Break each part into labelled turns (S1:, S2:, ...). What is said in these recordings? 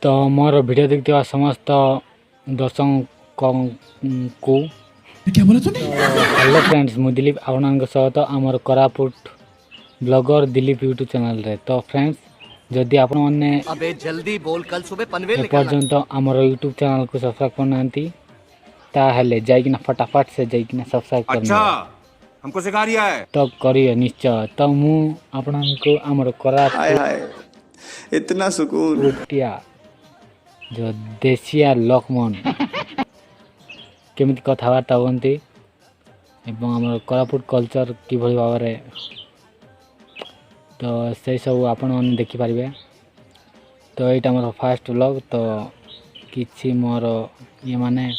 S1: तो मोर वीडियो देखते समस्त दर्शक को
S2: क्या बोला तूने?
S1: हेलो फ्रेंड्स मु दिलीप आपन सहित आमर Koraput blogger Dilip YouTube channel रे। तो फ्रेंड्स जदि आपण माने
S3: अबे जल्दी बोल, कल सुबह पनवेल निकलना।
S1: पर्यंत आमर यूट्यूब चैनल को सब्सक्राइब करना ताहले जाइकिना फटाफट से जाइकिना सब्सक्राइब करना।
S4: हमको सिखा रिया है
S1: तो करिए निश्चय। तो मु आपन को आमर कोरापुट
S2: इतना सुकून
S1: उटिया जो देशिया लोकमन केमिति कथबार्ता होती एवं आम कोरापुट कल्चर किभली भाव में तो से सब आपण देखिपारे। तो यहाँ मोर फास्ट व्लॉग। तो किसी मोर ये माने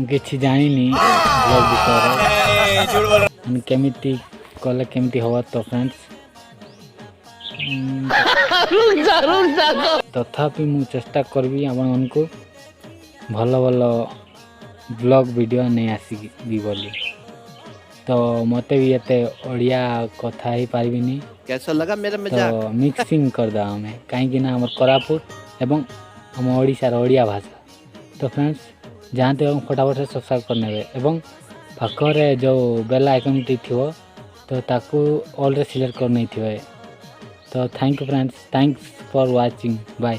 S1: किसी जानी ब्लॉग विषय केमिति कले केमिति हवा। तो फ्रेंड्स तथापि मु चेष्टा करबी आपण को भल भल ब्लॉग वीडियो नहीं आसिकी बोली। तो मते भी ये ओडिया कथा ही पारिबिनी।
S3: कैसा लगा मेरा मजाक?
S1: तो मिक्सिंग कर दा हमें कहीं ना हमर कोरापुट एवं हम ओडिशा ओडिया भाषा। तो फ्रेंड्स जानते हो फटाफट से सब्सक्राइब करने एवं पाखरे जो बेल आइकन टी थी तो ताकू ऑल रे सिलेक्ट करने थी। तो thank you friends, thanks for watching, bye.